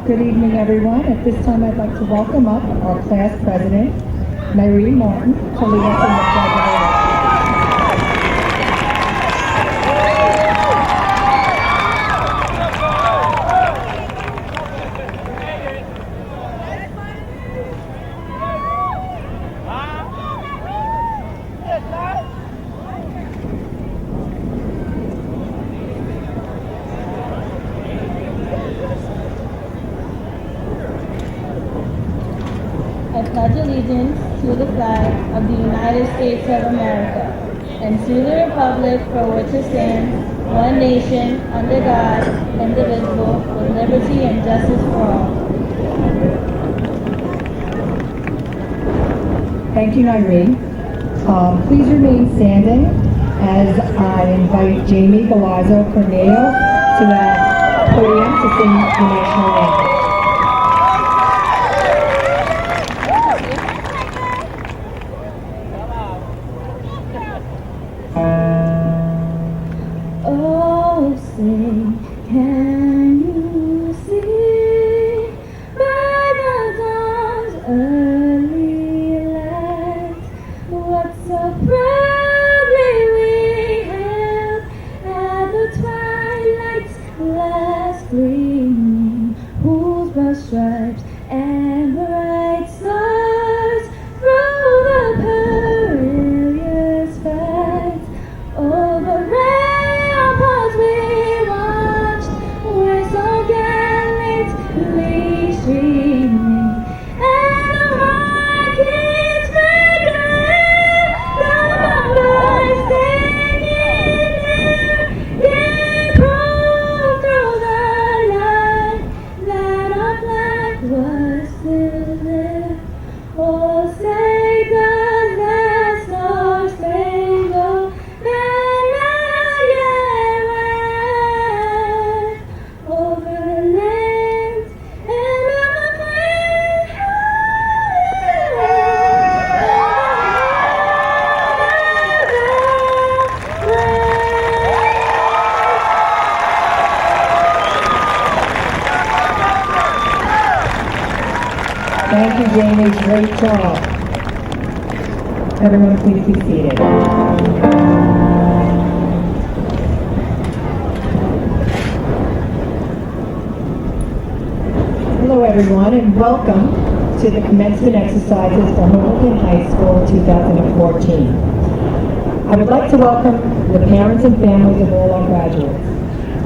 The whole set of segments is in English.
Good evening, everyone. At this time, I'd like to welcome up our class president, Mary Martin, to lead us in the Pledge of Allegiance. I pledge allegiance to the flag of the United States of America and to the republic for which it stands, one nation, under God, indivisible, with liberty and justice for all. Thank you, Irene. Please remain standing as I invite Jamie Belazzo Corneo to the podium to sing the national anthem. Oh, say, can you see by the dawn's early light what so proudly we hailed at the twilight's last gleaming, whose broad stripes and bright stars through the perilous fight over ramparts we watched, were so gallantly streaming, and the rockets red glare, the boys singing there, gave proof through the night that our flag was still there. Oh, say does that star-spangled banner yet wave over the lands and of the free? Thank you, Jamie. Great job. Everyone, please be seated. Hello, everyone, and welcome to the commencement exercises for Hoboken High School 2014. I would like to welcome the parents and families of all our graduates.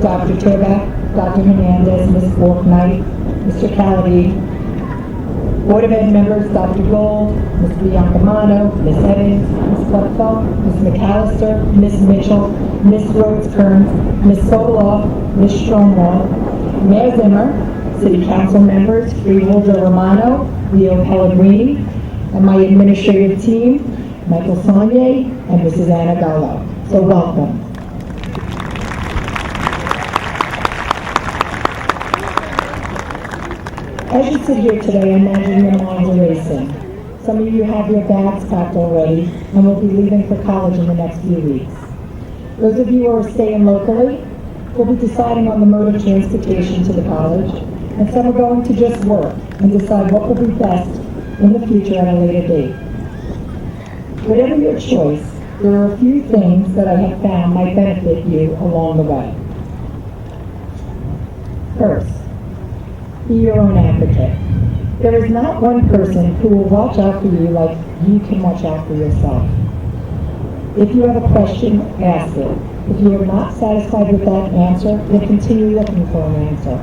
Dr. Turbach, Dr. Hernandez, Ms. Forknight, Mr. Callady, Board of Ed members, Dr. Gold, Ms. Biancamano, Ms. Evans, Ms. Butfeld, Ms. McAllister, Ms. Mitchell, Ms. Rhodes-Kearns, Ms. Sobolov, Ms. Stromwell, Mayor Zimmer, City Council members, Freeholder Romano, Leo Pellegrini, and my administrative team, Michael Saunier and Mrs. Anna Gallo. So welcome. As you sit here today, I imagine your minds are racing. Some of you have your bags packed already and will be leaving for college in the next few weeks. Those of you who are staying locally will be deciding on the mode of transportation to the college, and some are going to just work and decide what will be best in the future at a later date. Whatever your choice, there are a few things that I have found might benefit you along the way. First, be your own advocate. There is not one person who will watch out for you like you can watch out for yourself. If you have a question, ask it. If you are not satisfied with that answer, then continue looking for an answer.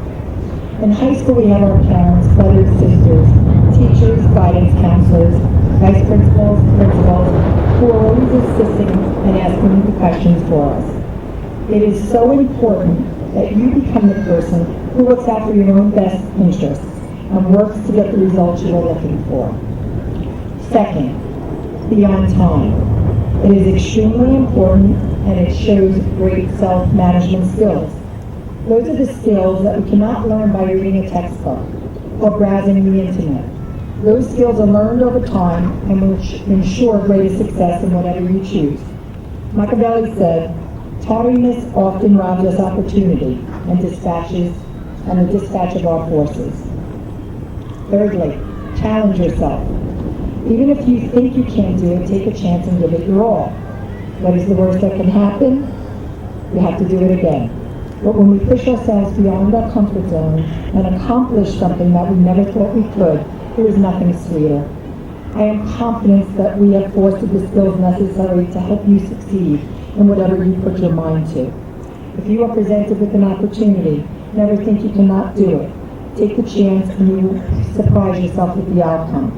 In high school, we have our parents, brothers, sisters, teachers, guidance counselors, vice principals, principals, who are always assisting and asking the questions for us. It is so important that you become the person who looks out for your own best interests and works to get the results you are looking for. Second, be on time. It is extremely important and it shows great self-management skills. Those are the skills that we cannot learn by reading a textbook or browsing the internet. Those skills are learned over time and will ensure greater success in whatever you choose. Machiavelli said, tardiness often robs us opportunity and the dispatch of our forces. Thirdly, challenge yourself. Even if you think you can't do it, take a chance and give it your all. What is the worst that can happen? You have to do it again. But when we push ourselves beyond our comfort zone and accomplish something that we never thought we could, there is nothing sweeter. I am confident that we have fostered the skills necessary to help you succeed in whatever you put your mind to. If you are presented with an opportunity, never think you cannot do it. Take the chance and you will surprise yourself with the outcome.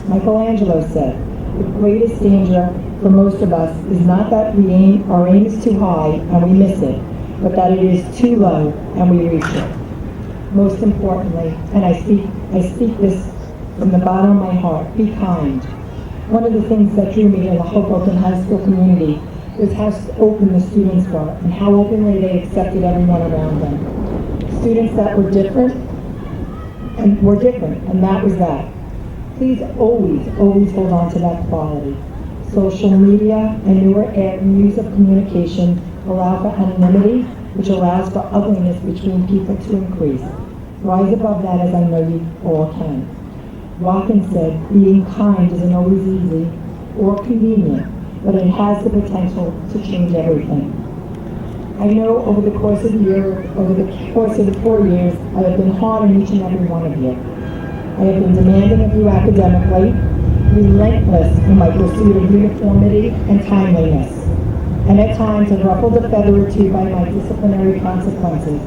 Michelangelo said, the greatest danger for most of us is not that our aim is too high and we miss it, but that it is too low and we reach it. Most importantly, and I speak this from the bottom of my heart, be kind. One of the things that drew me to the Hoboken High School community was how open the students were and how openly they accepted everyone around them. Students that were different, and that was that. Please always hold on to that quality. Social media and newer avenues of communication allow for anonymity, which allows for ugliness between people to increase. Rise above that, as I know you all can. Watkins said, being kind isn't always easy or convenient, but it has the potential to change everything. I know over the course of the 4 years, I have been hard on each and every one of you. I have been demanding of you academically, relentless in my pursuit of uniformity and timeliness, and at times have ruffled a feather or two by my disciplinary consequences.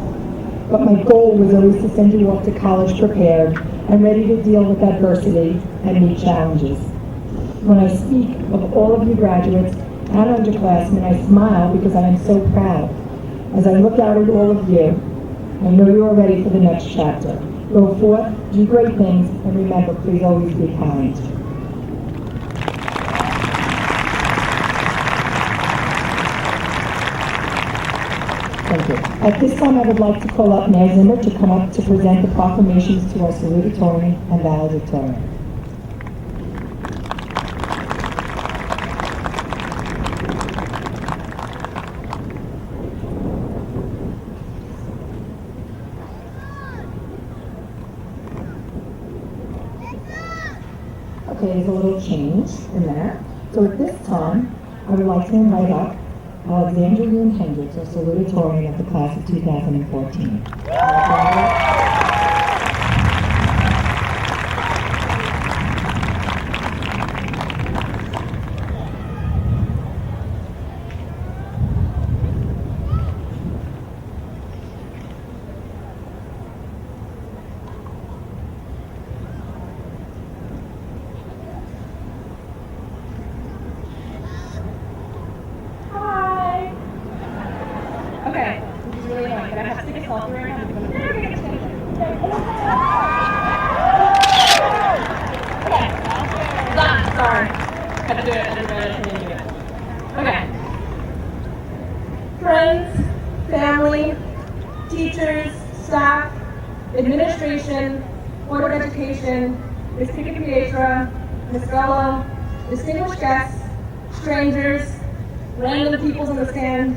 But my goal was always to send you off to college prepared and ready to deal with adversity and meet challenges. When I speak of all of you graduates and underclassmen, I smile because I am so proud. As I look out at all of you, I know you are ready for the next chapter. Go forth, do great things, and remember, please always be kind. Thank you. At this time, I would like to call up Mayor Zimmer to come up to present the proclamations to our Salutatorian and Valedictorian. Okay, there's a little change in that. So at this time, I would like to invite up Alexandra Yoon Hendricks, our Salutatorian of the class of 2014. Okay, this is really annoying, but I have to take a selfie right now. Okay, done. Sorry. Had to do it. I didn't do it. Okay. Friends, family, teachers, staff, administration, Board of Education, Ms. Pietra, Ms. Bello, distinguished guests, strangers, random peoples in the stand.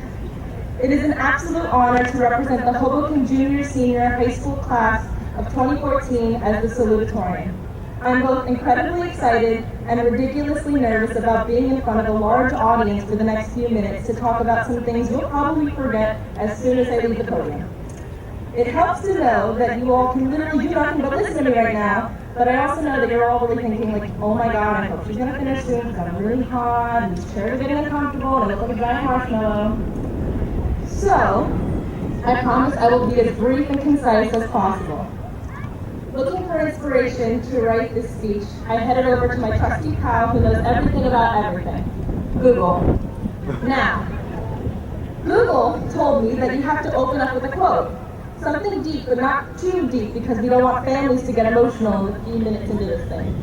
It is an absolute honor to represent the Hoboken Junior-Senior High School Class of 2014 as the Salutatorian. I'm both incredibly excited and ridiculously nervous about being in front of a large audience for the next few minutes to talk about some things you'll probably forget as soon as I leave the podium. It helps to know that you all can literally do nothing but listen to me right now, but I also know that you're all really thinking like, oh my god, I hope she's going to finish soon because I'm really hot, these chairs are getting uncomfortable, and I look like a giant marshmallow. So, I promise I will be as brief and concise as possible. Looking for inspiration to write this speech, I headed over to my trusty pal who knows everything about everything, Google. Now, Google told me that you have to open up with a quote. Something deep, but not too deep because we don't want families to get emotional in a few minutes into this thing.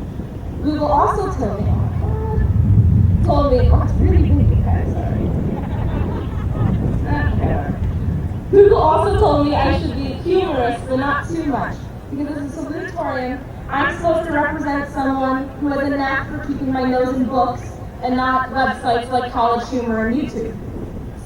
Google also told me, oh, it's really windy, okay, sorry. Google also told me I should be humorous, but not too much. Because as a salutatorian, I'm supposed to represent someone who has a knack for keeping my nose in books and not websites like College Humor and YouTube.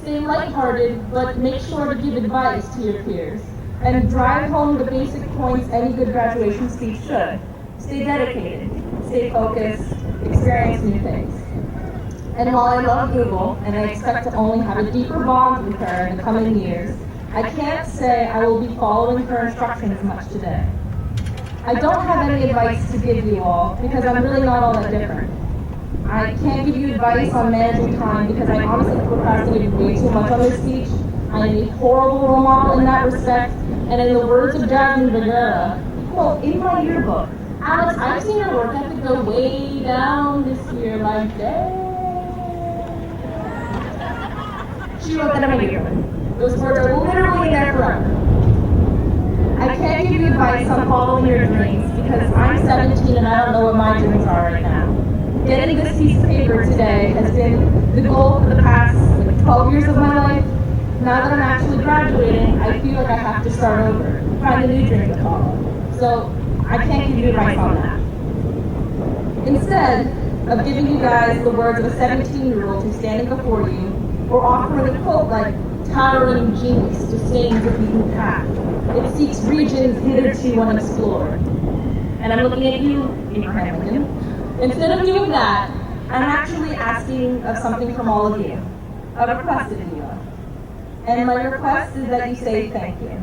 Stay lighthearted, but make sure to give advice to your peers. and drive home the basic points any good graduation speech should. Stay dedicated, stay focused, experience new things. And while I love Google, and I expect to only have a deeper bond with her in the coming years, I can't say I will be following her instructions much today. I don't have any advice to give you all, because I'm really not all that different. I can't give you advice on managing time because I honestly procrastinated way too much on this speech. I am a horrible role model in that respect, and in the words of Jasmine Vergara, quote, in my yearbook, Alex, I've seen her work ethic go way down this year, like, dang. She wrote that in my yearbook. Those words are literally there forever. I can't give you advice on following your dreams because I'm 17 and I don't know what my dreams are right now. Getting this piece of paper today has been the goal for the past 12 years of my life. Now that I'm actually graduating, I feel like I have to start over, find a new dream to follow. So I can't give you advice on that. Instead of giving you guys the words of a 17-year-old who's standing before you, or offering a quote like, towering genius disdains the beaten path. It seeks regions hitherto unexplored. And I'm looking at you, Abraham Lincoln. Instead of doing that, I'm actually asking of something from all of you. A request, if you will. And my request is that you say thank you.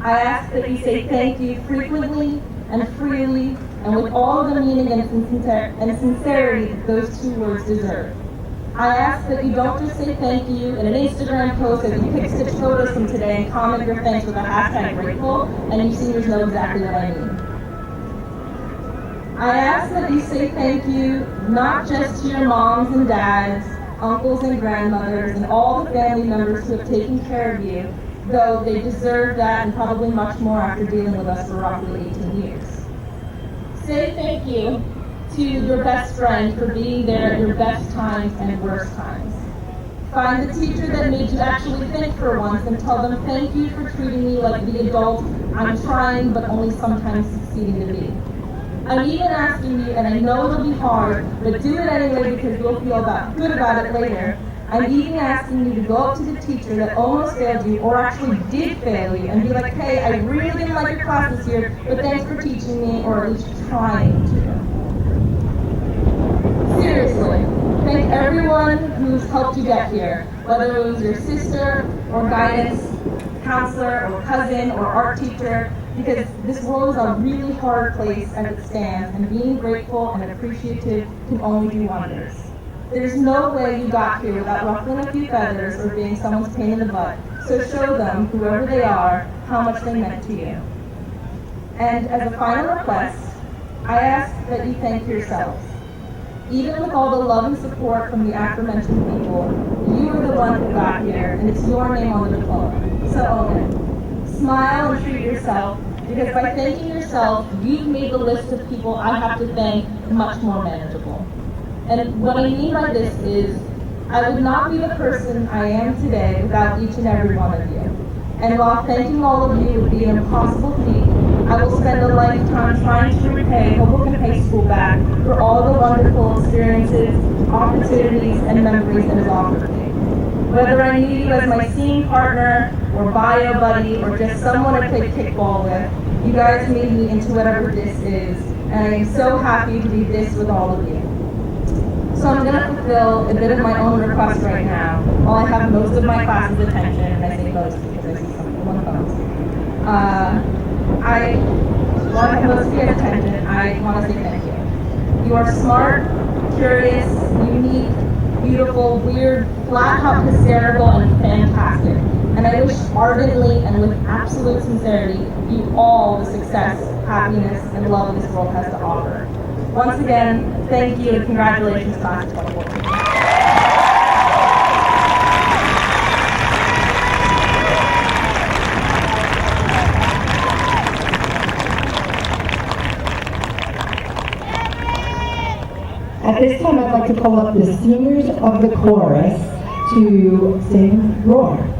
I ask that you say thank you frequently and freely and with all of the meaning and sincerity that those two words deserve. I ask that you don't just say thank you in an Instagram post as you pick stitch photos from today and comment your thanks with a hashtag grateful, and you seniors know exactly what I mean. I ask that you say thank you not just to your moms and dads, uncles and grandmothers, and all the family members who have taken care of you, though they deserve that and probably much more after dealing with us for roughly 18 years. Say thank you to your best friend for being there at your best times and worst times. Find the teacher that made you actually think for once and tell them thank you for treating me like the adult I'm trying but only sometimes succeeding to be. I'm even asking you, and I know it'll be hard, but do it anyway because you'll feel good about it later. I'm even asking you to go up to the teacher that almost failed you or actually did fail you and be like, hey, I really didn't like your class this year, but thanks for teaching me or at least trying to. Seriously, thank everyone who's helped you get here, whether it was your sister or guidance counselor or cousin or art teacher, because this world is a really hard place as it stands, and being grateful and appreciative can only do wonders. There's no way you got here without ruffling a few feathers or being someone's pain in the butt, so show them, whoever they are, how much they meant to you. And as a final request, I ask that you thank yourselves. Even with all the love and support from the aforementioned people, you are the one who got here, and it's your name on the diploma. So own it. Smile and treat yourself, because by thanking yourself, you've made the list of people I have to thank much more manageable. And what I mean by this is, I would not be the person I am today without each and every one of you. And while thanking all of you would be an impossible feat, I will spend a lifetime trying to repay Hoboken High School back for all the wonderful experiences, opportunities, and memories it has offered me. Whether I knew you as my singing partner, or bio buddy, or just someone I played kickball with, you guys made me into whatever this is, and I am so happy to be this with all of you. So I'm going to fulfill a bit of my own request right now, while I have most of my class's attention, and I say most because I see some people on phones. While I have most of your attention, I want to say thank you. You are smart, curious, unique, beautiful, weird, flat-out hysterical, and fantastic. And I wish ardently and with absolute sincerity you all the success, happiness, and love this world has to offer. Once again, thank you and congratulations, Class of 2014. At this time, I'd like to call up the seniors of the chorus to sing Roar.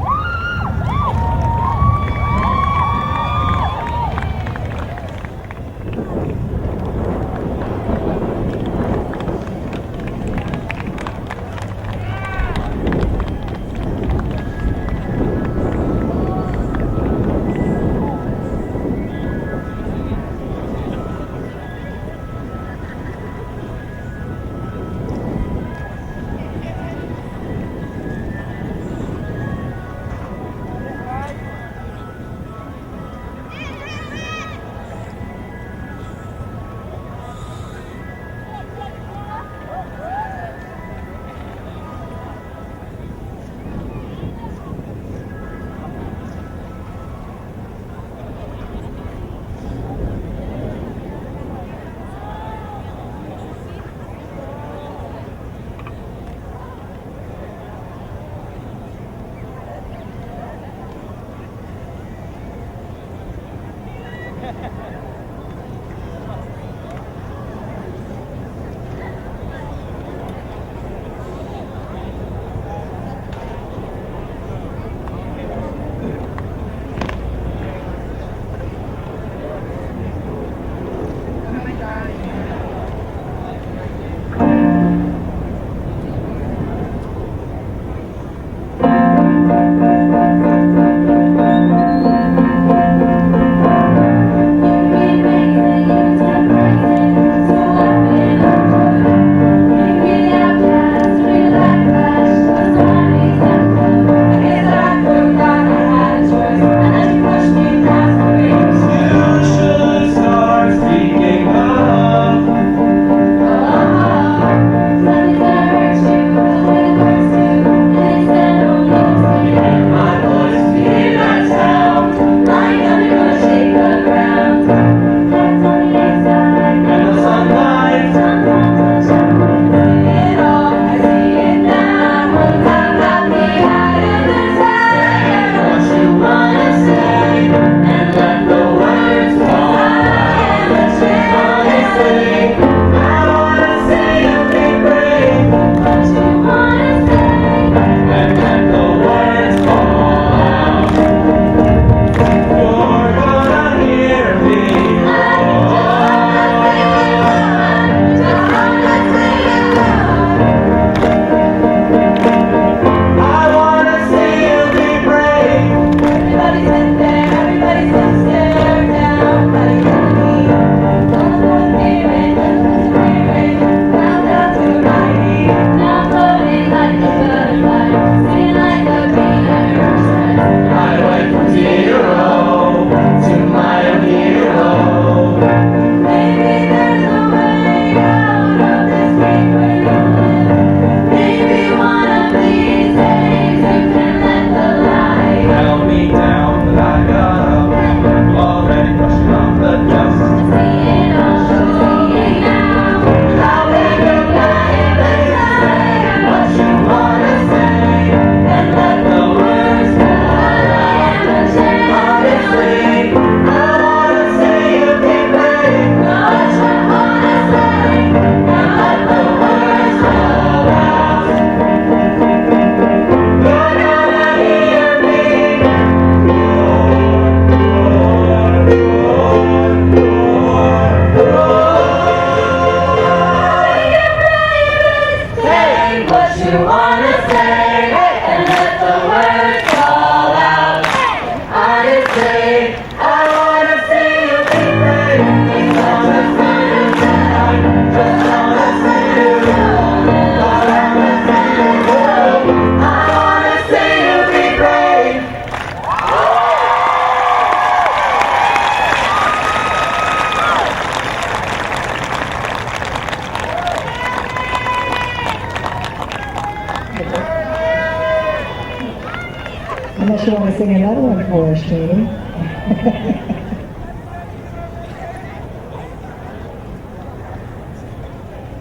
Unless you want to sing another one for us, Jeannie.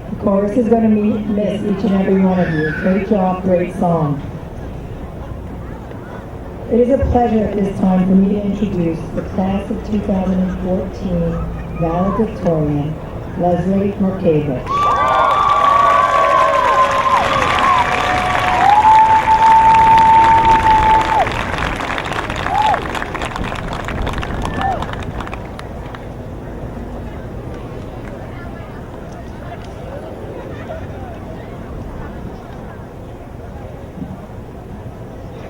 The chorus is going to miss each and every one of you. Great job, great song. It is a pleasure at this time for me to introduce the class of 2014 valedictorian, Leslie Merkavich.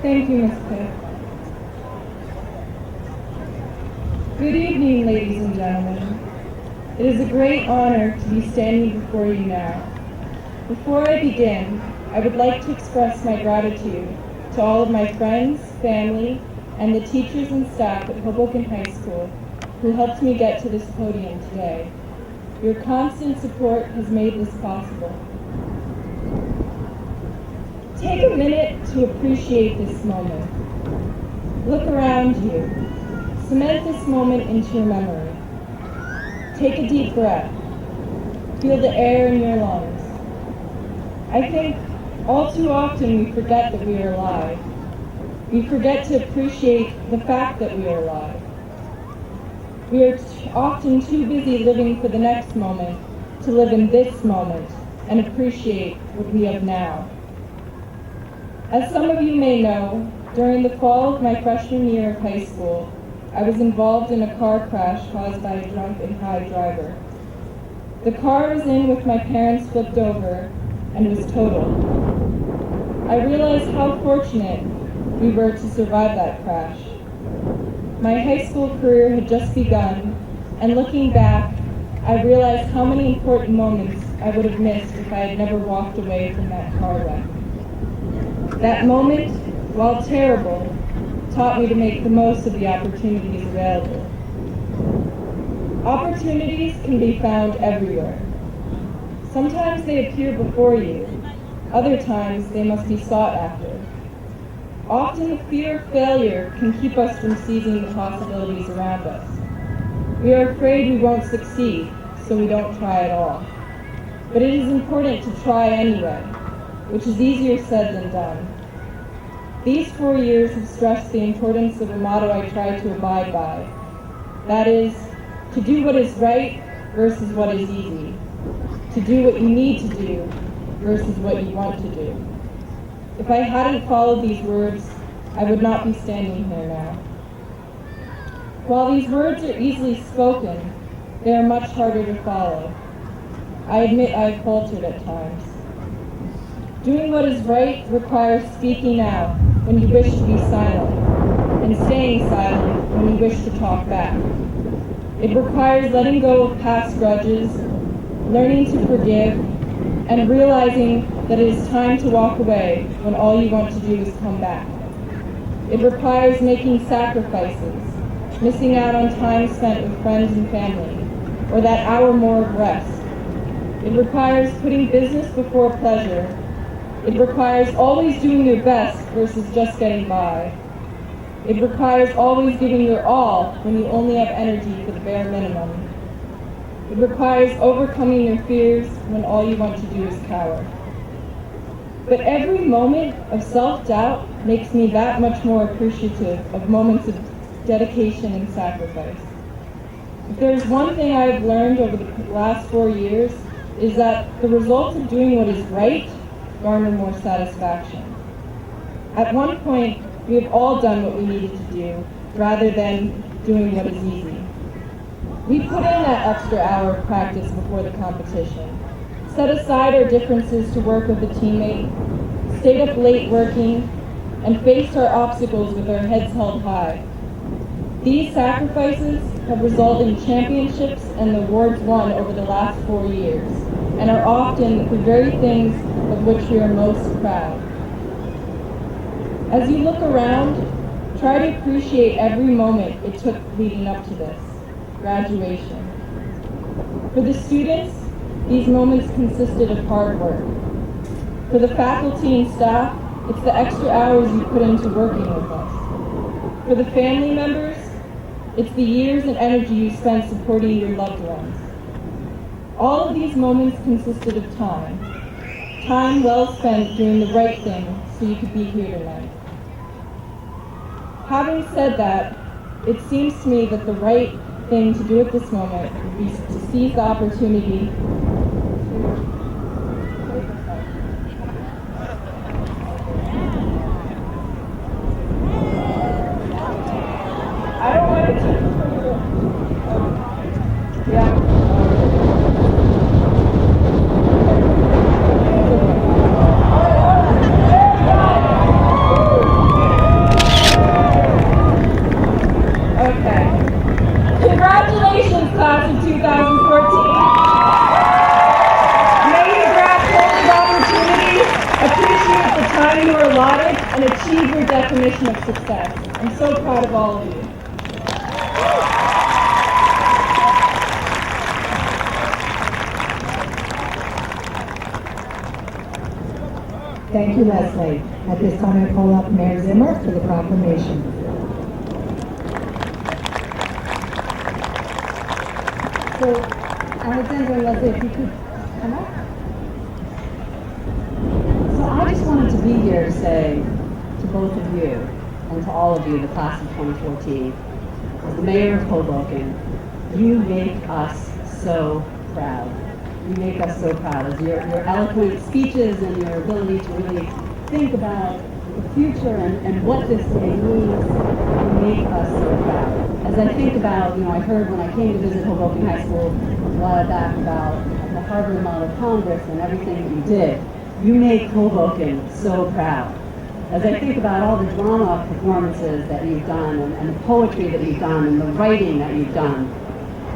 Thank you, Ms. Pitt. Good evening, ladies and gentlemen. It is a great honor to be standing before you now. Before I begin, I would like to express my gratitude to all of my friends, family, and the teachers and staff at Hoboken High School who helped me get to this podium today. Your constant support has made this possible. Take a minute to appreciate this moment. Look around you. Cement this moment into your memory. Take a deep breath. Feel the air in your lungs. I think all too often we forget that we are alive. We forget to appreciate the fact that we are alive. We are often too busy living for the next moment to live in this moment and appreciate what we have now. As some of you may know, during the fall of my freshman year of high school, I was involved in a car crash caused by a drunk and high driver. The car I was in with my parents flipped over and was totaled. I realized how fortunate we were to survive that crash. My high school career had just begun, and looking back, I realized how many important moments I would have missed if I had never walked away from that car wreck. That moment, while terrible, taught me to make the most of the opportunities available. Opportunities can be found everywhere. Sometimes they appear before you. Other times they must be sought after. Often the fear of failure can keep us from seizing the possibilities around us. We are afraid we won't succeed, so we don't try at all. But it is important to try anyway, which is easier said than done. These 4 years have stressed the importance of a motto I try to abide by. That is, to do what is right versus what is easy. To do what you need to do versus what you want to do. If I hadn't followed these words, I would not be standing here now. While these words are easily spoken, they are much harder to follow. I admit I have faltered at times. Doing what is right requires speaking out when you wish to be silent, and staying silent when you wish to talk back. It requires letting go of past grudges, learning to forgive, and realizing that it is time to walk away when all you want to do is come back. It requires making sacrifices, missing out on time spent with friends and family, or that hour more of rest. It requires putting business before pleasure. It requires always doing your best versus just getting by. It requires always giving your all when you only have energy for the bare minimum. It requires overcoming your fears when all you want to do is cower. But every moment of self-doubt makes me that much more appreciative of moments of dedication and sacrifice. If there's one thing I have learned over the last 4 years, is that the results of doing what is right garner more satisfaction. At one point, we have all done what we needed to do, rather than doing what is easy. We put in that extra hour of practice before the competition, set aside our differences to work with a teammate, stayed up late working, and faced our obstacles with our heads held high. These sacrifices have resulted in championships and awards won over the last 4 years, and are often the very things of which we are most proud. As you look around, try to appreciate every moment it took leading up to this, graduation. For the students, these moments consisted of hard work. For the faculty and staff, it's the extra hours you put into working with us. For the family members, it's the years and energy you spent supporting your loved ones. All of these moments consisted of time. Time well spent doing the right thing so you could be here tonight. Having said that, it seems to me that the right thing to do at this moment would be to seize the opportunity I don't want to Okay. Congratulations, class of 2014. May you grasp hold of opportunity, appreciate the time you are allotted, and achieve your definition of success. I'm so proud of all of you. Thank you, Leslie. At this time, I call up Mayor Zimmer for the proclamation. So, Alexandra and Leslie, if you could come up. So I just wanted to be here to say to both of you and to all of you, the class of 2014, as the mayor of Hoboken, you make us so proud. You make us so proud. As your eloquent speeches and your ability to really think about the future and what this day means, you make us so proud. As I think about, I heard when I came to visit Hoboken High School a while back about the Harvard Model Congress and everything that you did. You make Hoboken so proud. As I think about all the drama performances that you've done and the poetry that you've done and the writing that you've done,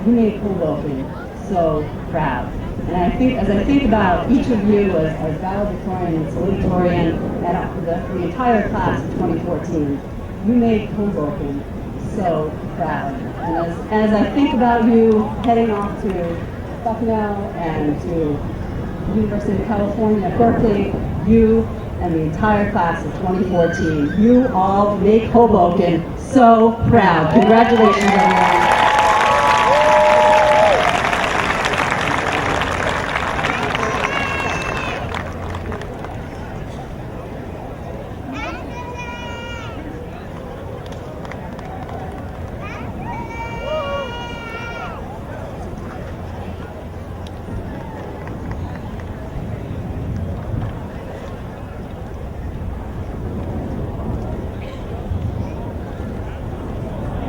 you make Hoboken so proud. And as I think about each of you as valedictorian and salutatorian and the entire class of 2014, you make Hoboken so proud. And as I think about you heading off to Bucknell and to University of California, Berkeley, you and the entire class of 2014, you all make Hoboken so proud. Congratulations, everyone.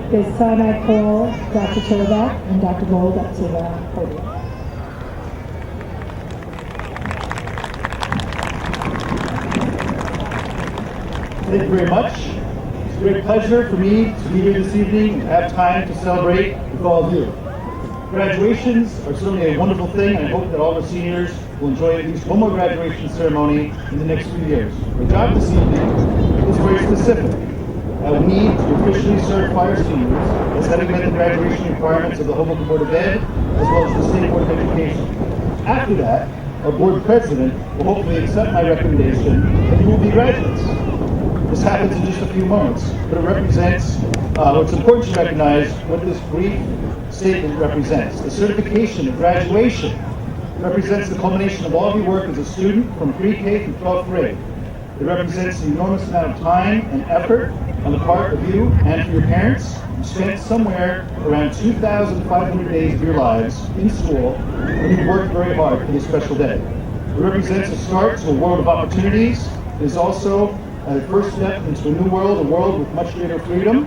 This time I call Dr. Turback and Dr. Gold up to the podium. Thank you very much. It's a great pleasure for me to be here this evening and have time to celebrate with all of you. Graduations are certainly a wonderful thing, and I hope that all the seniors will enjoy at least one more graduation ceremony in the next few years. My job this evening is very specific. I will need to officially certify our seniors as having met the graduation requirements of the Hoboken Board of Ed, as well as the State Board of Education. After that, our board president will hopefully accept my recommendation and you will be graduates. This happens in just a few moments, but it represents, it's important to recognize what this brief statement represents. The certification of graduation represents the culmination of all of your work as a student from pre-K through 12th grade. It represents an enormous amount of time and effort on the part of you and for your parents. You spent somewhere around 2,500 days of your lives in school, and you've worked very hard for this special day. It represents a start to a world of opportunities. It is also a first step into a new world, a world with much greater freedom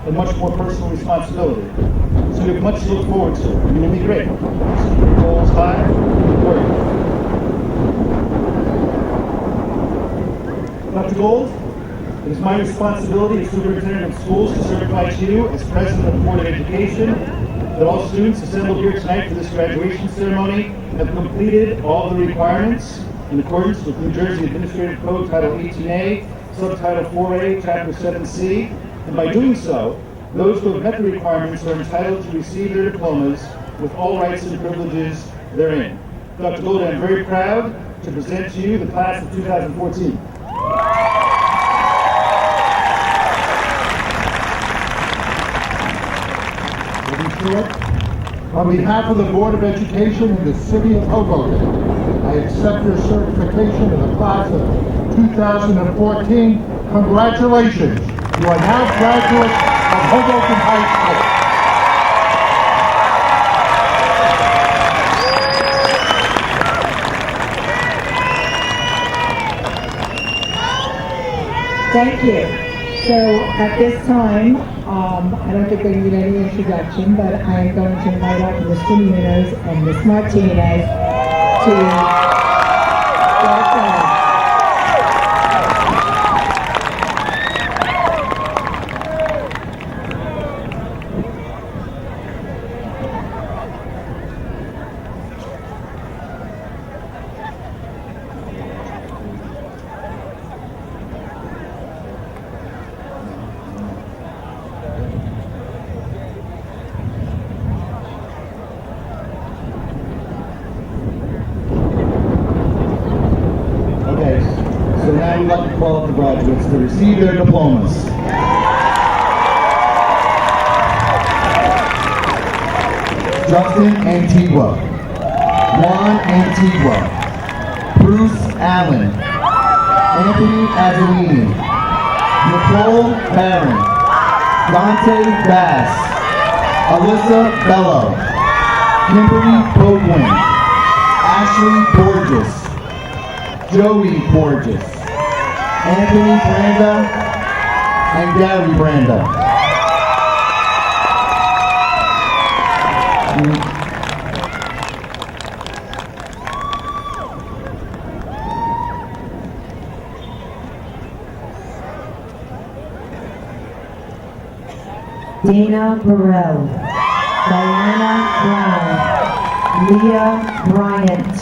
and much more personal responsibility. So you have much to look forward to. You will be great. Keep your goals high, work. Dr. Gold, It is my responsibility as superintendent of schools to certify to you, as president of the Board of Education, that all students assembled here tonight for this graduation ceremony have completed all the requirements in accordance with New Jersey Administrative Code Title 18A, Subtitle 4A, Chapter 7C, and by doing so, those who have met the requirements are entitled to receive their diplomas with all rights and privileges therein. Dr. Gold, I'm very proud to present to you the class of 2014. On behalf of the Board of Education in the City of Hoboken, I accept your certification in the class of 2014. Congratulations! You are now graduates of Hoboken High School. Thank you. So at this time, I don't think they need any introduction, but I am going to invite up Mr. Munoz and Ms. Martinez to go forward. So now we'd like to call up the graduates to receive their diplomas. Justin Antigua, Juan Antigua, Bruce Allen, Anthony Azzolini, Nicole Barron, Dante Bass, Alyssa Bello, Kimberly Boatwin, Ashley Borges, Joey Borges, Anthony Branda, and Gary Branda. Dana Burrell, Diana Brown, Leah Bryant,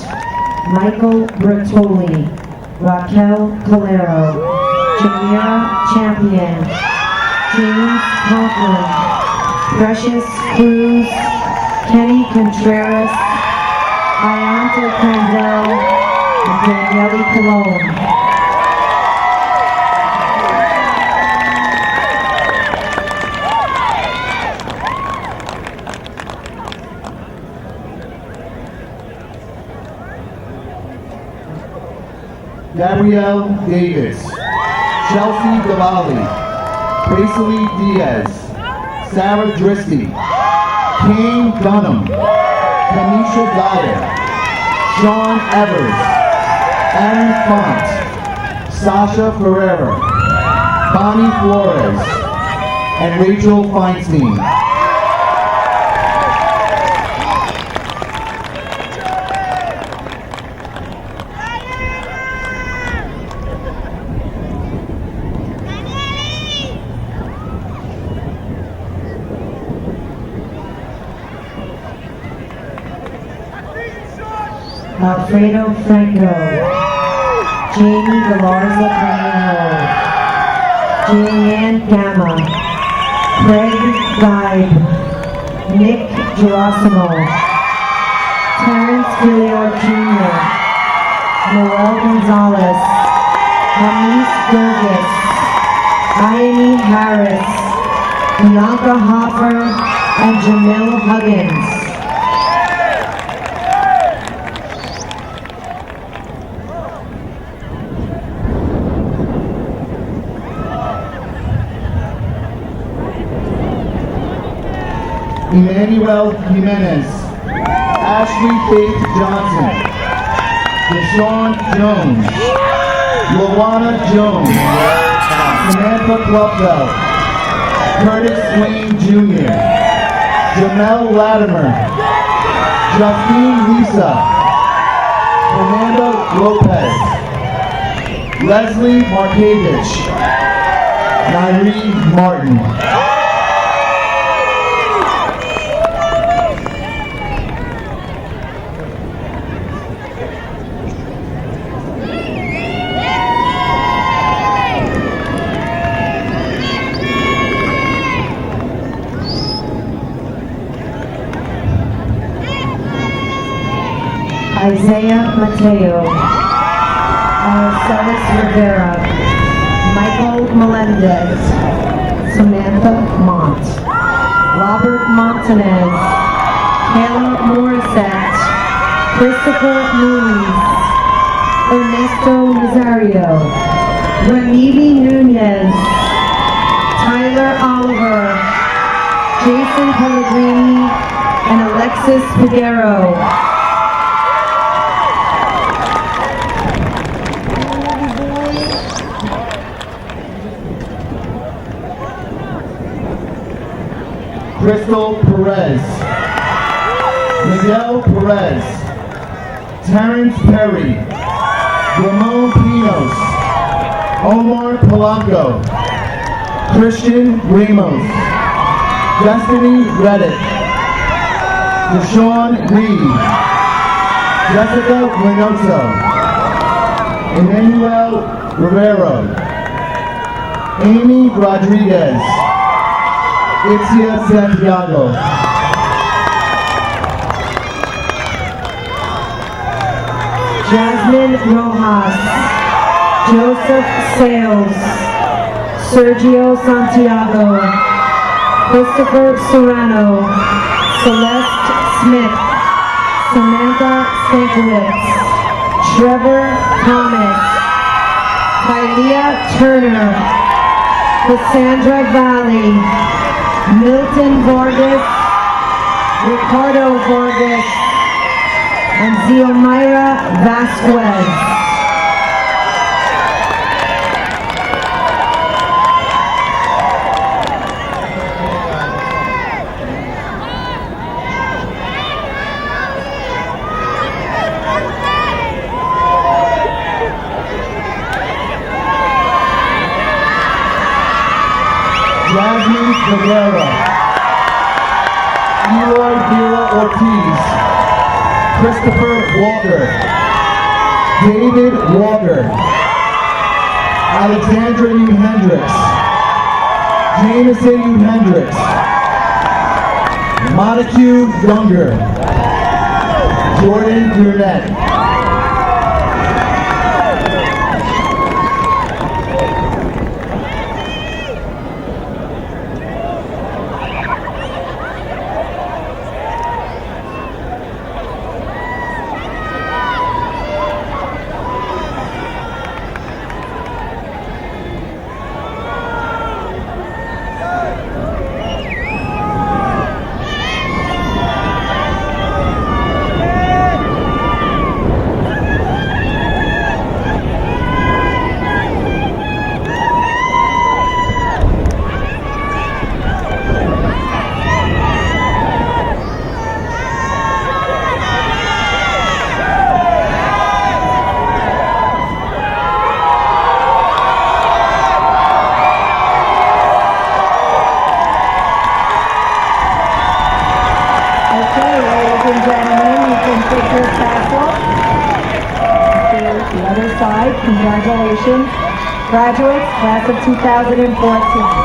Michael Bertoli, Raquel Calero, Jamira Champion, James Conklin, Precious Cruz, Kenny Contreras, Ayanta Crandell, and Danielle Colon. Gabrielle Davis, Chelsea Gavali, Basili Diaz, Sarah Dristy, Kane Dunham, Kamisha Dyer, Sean Evers, Aaron Font, Sasha Ferreira, Bonnie Flores, and Rachel Feinstein. Alfredo Franco, Jamie Galarza Camino, Julianne Gamma, Craig Guide, Nick Gerasimo, Terrence Gilliard Jr., Noel Gonzalez, Hamis Burgess, Ione Harris, Bianca Hoffer, and Jamil Huggins. Emmanuel Jimenez, Ashley Faith Johnson, Deshaun Jones, Luana Jones, Samantha Clubfeld, Curtis Wayne Jr., Jamel Latimer, Justine Lisa, Fernando Lopez, Leslie Markevich, Nairee Martin. Isaiah Mateo, Marcellus Rivera, Michael Melendez, Samantha Mont, Robert Montanez, Kayla Morissette, Christopher Muniz, Ernesto Nazario, Ramili Nunez, Tyler Oliver, Jason Pellegrini, and Alexis Figueroa. Crystal Perez, Miguel Perez, Terrence Perry, Ramon Pinos, Omar Polanco, Christian Ramos, Destiny Reddick, Deshaun Reed, Jessica Reynoso, Emmanuel Rivero, Amy Rodriguez, Itzia Santiago, Jasmine Rojas, Joseph Sales, Sergio Santiago, Christopher Serrano, Celeste Smith, Samantha Stankiewicz, Trevor Thomas, Tylea Turner, Cassandra Valley, Milton Vargas, Ricardo Vargas, and Xiomira Vasquez. Jasmine Rivera, Eloy Vera Ortiz, Christopher Walker, David Walker, Alexandra U. Hendricks, Jameson U. Hendricks, Montague Younger, Jordan Burnett. Congratulations, graduates, class of 2014.